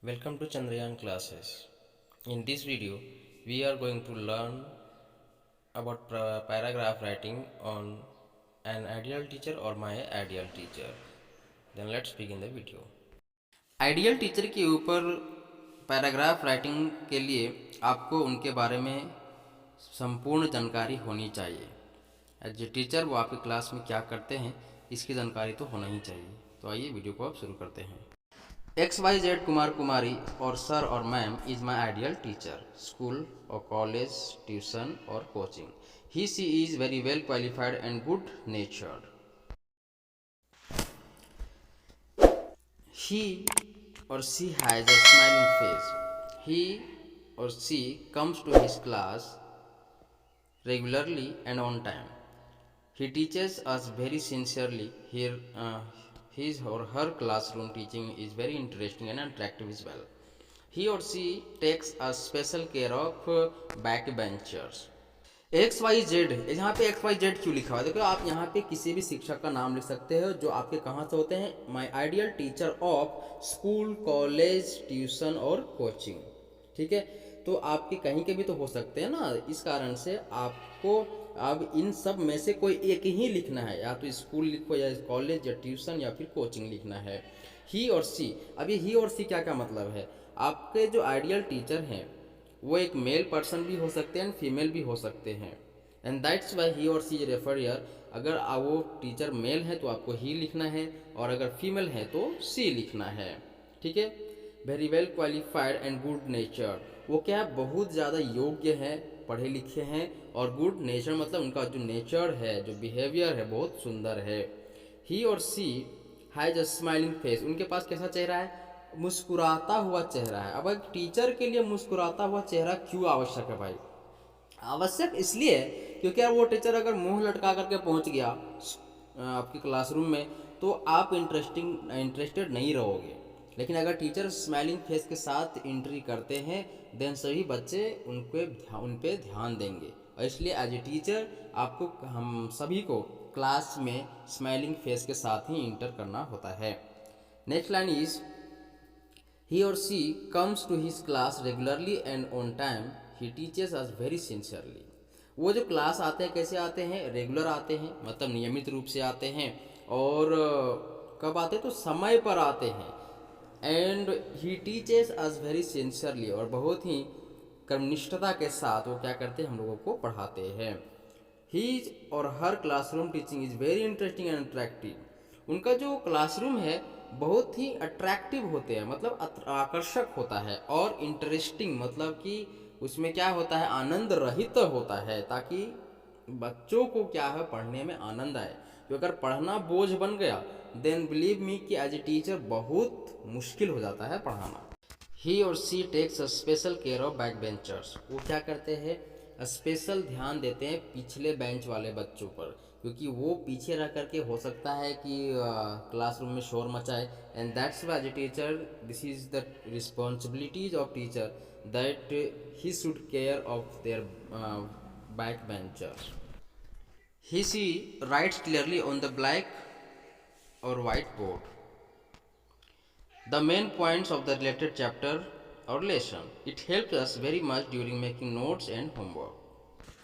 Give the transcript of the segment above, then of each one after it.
Welcome to Chandrayaan classes. In this video, we are going to learn about paragraph writing on an ideal teacher or my ideal teacher. Then let's begin the video. Ideal teacher के ऊपर paragraph writing के लिए आपको उनके बारे में संपूर्ण जानकारी होनी चाहिए। एज ए टीचर वो आपकी क्लास में क्या करते हैं इसकी जानकारी तो होना ही चाहिए। तो आइए वीडियो को आप शुरू करते हैं। XYZ कुमार कुमारी और सर और ma'am is my ideal teacher, school और कॉलेज, ट्यूशन और coaching. He she is very well qualified and good natured. He or she has a smiling face. He or she comes to his class regularly and on time. He teaches us very sincerely. His or her classroom teaching is very interesting and attractive as well. He or she takes a special care of backbenchers. X Y Z, यहाँ पे x Y Z क्यों लिखा हुआ है? देखो आप यहाँ पे किसी भी शिक्षक का नाम लिख सकते हो जो आपके कहाँ से होते हैं। माई ideal teacher of school, college, tuition और कोचिंग। ठीक है, तो आपके कहीं के भी तो हो सकते हैं ना। इस कारण से आपको अब इन सब में से कोई एक ही लिखना है, या तो स्कूल लिखो या कॉलेज या ट्यूशन या फिर कोचिंग लिखना है। ही और सी, अब ये ही और सी क्या क्या मतलब है? आपके जो आइडियल टीचर हैं वो एक मेल पर्सन भी हो सकते हैं एंड फीमेल भी हो सकते हैं। एंड दैट्स वाई ही और सी रेफर ईयर। अगर वो टीचर मेल है तो आपको ही लिखना है, और अगर फीमेल है तो सी लिखना है। ठीक है। Very well qualified and good nature, वो क्या है, बहुत ज़्यादा योग्य है, पढ़े लिखे हैं। और गुड नेचर मतलब उनका जो नेचर है, जो बिहेवियर है, बहुत सुंदर है। ही और सी हैज अ स्माइलिंग फेस, उनके पास कैसा चेहरा है? मुस्कुराता हुआ चेहरा है। अब एक टीचर के लिए मुस्कुराता हुआ चेहरा क्यों आवश्यक है भाई? आवश्यक इसलिए क्योंकि यार वो टीचर अगर मुंह लटका करके पहुंच गया आपके क्लासरूम में तो आप इंटरेस्टेड नहीं रहोगे। लेकिन अगर टीचर स्माइलिंग फेस के साथ एंट्री करते हैं देन सभी बच्चे उन पे ध्यान देंगे। और इसलिए एज ए टीचर आपको, हम सभी को क्लास में स्माइलिंग फेस के साथ ही इंटर करना होता है। Next line is he or she comes to his class regularly and on time. He teaches us very sincerely. वो जो क्लास आते हैं कैसे आते हैं? रेगुलर आते हैं, मतलब नियमित रूप से आते हैं। और कब आते हैं? तो समय पर आते हैं। And he teaches us very sincerely, और बहुत ही कर्मनिष्ठता के साथ वो क्या करते हैं? हम लोगों को पढ़ाते हैं। हीज और her classroom teaching is very interesting and attractive. उनका जो क्लासरूम है बहुत ही अट्रैक्टिव होते हैं, मतलब आकर्षक होता है। और इंटरेस्टिंग मतलब कि उसमें क्या होता है? आनंद रहित होता है, ताकि बच्चों को क्या है, पढ़ने में आनंद आए। क्योंकि अगर पढ़ना बोझ बन गया देन बिलीव मी कि एज ए टीचर बहुत मुश्किल हो जाता है पढ़ाना। ही और she takes a special care of back benchers, वो क्या करते हैं? स्पेशल ध्यान देते हैं पिछले बेंच वाले बच्चों पर, क्योंकि वो पीछे रह करके हो सकता है कि क्लासरूम में शोर मचाए। And that's why as a teacher this is the responsibilities of teacher that he should care of their back benchers. He she writes clearly on the black और white board the main points of the related chapter or lesson. It helps us very much during making notes and homework.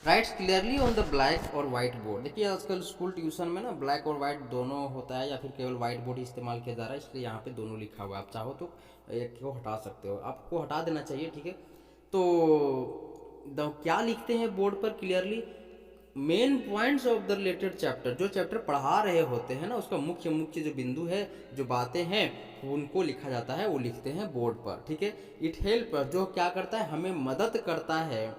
Rights clearly on the black और white board. देखिए आजकल school tuition में ना black और white दोनों होता है, या फिर केवल वाइट बोर्ड ही इस्तेमाल किया जा रहा है, इसलिए यहाँ पे दोनों लिखा हुआ है। आप चाहो तो एक को हटा सकते हो, आपको हटा देना चाहिए। ठीक है, तो क्या लिखते हैं बोर्ड पर clearly? Main points of the related chapter, जो चैप्टर पढ़ा रहे होते हैं ना उसका मुख्य मुख्य जो बिंदु है, जो बातें हैं, उनको लिखा जाता है, वो लिखते हैं बोर्ड पर। ठीक है। इट हेल्प, जो क्या करता है? हमें मदद करता है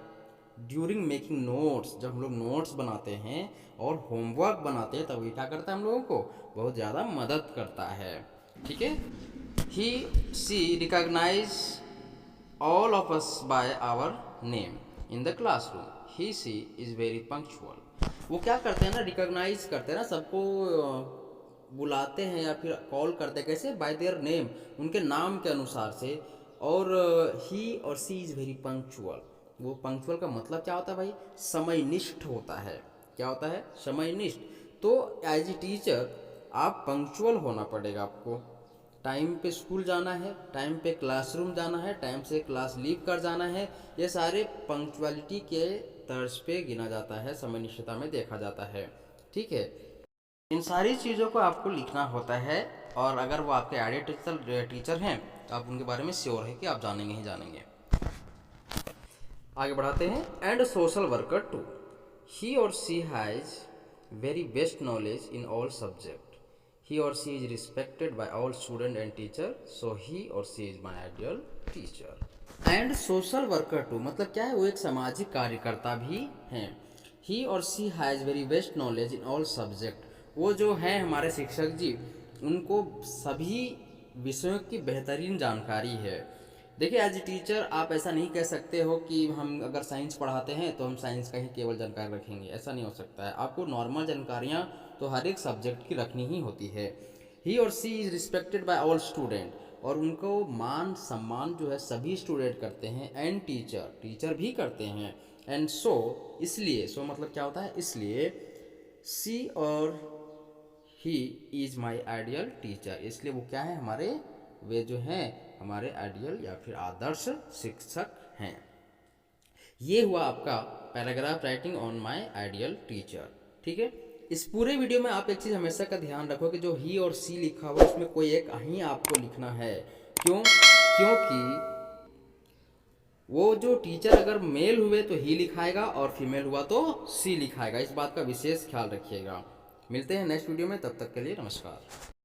ड्यूरिंग मेकिंग नोट्स, जब हम लोग नोट्स बनाते हैं और होमवर्क बनाते हैं तब ये क्या करता है? हम लोगों को बहुत ज़्यादा मदद करता है। ठीक है। ही सी recognise all of us by our name in the classroom. He she is very punctual. वो क्या करते हैं ना, रिकॉग्नाइज करते हैं ना, सबको बुलाते हैं या फिर कॉल करते हैं कैसे? बाय देयर नेम, उनके नाम के अनुसार से। और ही और सी इज़ वेरी पंक्चुअल। वो पंक्चुअल का मतलब क्या होता है भाई? समयनिष्ठ होता है। क्या होता है? समयनिष्ठ। तो एज ए टीचर आप पंक्चुअल होना पड़ेगा आपको। टाइम पे स्कूल जाना है, टाइम पे क्लासरूम जाना है, टाइम से क्लास लीव कर जाना है, ये सारे पंक्चुअलिटी के तर्ज पे गिना जाता है, समय निष्ठता में देखा जाता है। ठीक है, इन सारी चीज़ों को आपको लिखना होता है, और अगर वो आपके आइडियल टीचर हैं तो आप उनके बारे में श्योर है कि आप जानेंगे ही जानेंगे। आगे बढ़ाते हैं। And social worker too, he और she has very best knowledge in all subject, he or she is respected by all student and teacher, so he or she is my ideal teacher. And social worker too, मतलब क्या है, वो एक सामाजिक कार्यकर्ता भी हैं। he or she has very best knowledge in all subject, वो जो हैं हमारे शिक्षक जी, उनको सभी विषयों की बेहतरीन जानकारी है। देखिए एज ए टीचर आप ऐसा नहीं कह सकते हो कि हम अगर साइंस पढ़ाते हैं तो हम साइंस का ही केवल जानकारी रखेंगे, ऐसा नहीं हो सकता है। आपको नॉर्मल जानकारियाँ तो हर एक सब्जेक्ट की रखनी ही होती है। ही और she is respected by all student, और उनको मान सम्मान जो है सभी स्टूडेंट करते हैं, एंड टीचर भी करते हैं। एंड सो, इसलिए, सो मतलब क्या होता है, इसलिए सी और he is my ideal teacher, इसलिए वो क्या है, हमारे वे जो हैं हमारे आइडियल या फिर आदर्श शिक्षक हैं। ये हुआ आपका paragraph writing on my ideal teacher. ठीक है, इस पूरे वीडियो में आप एक चीज़ हमेशा का ध्यान रखो कि जो ही और सी लिखा हुआ उसमें कोई एक ही आपको लिखना है। क्योंकि वो जो टीचर अगर मेल हुए तो ही लिखाएगा और फीमेल हुआ तो सी लिखाएगा, इस बात का विशेष ख्याल रखिएगा। मिलते हैं नेक्स्ट वीडियो में, तब तक के लिए नमस्कार।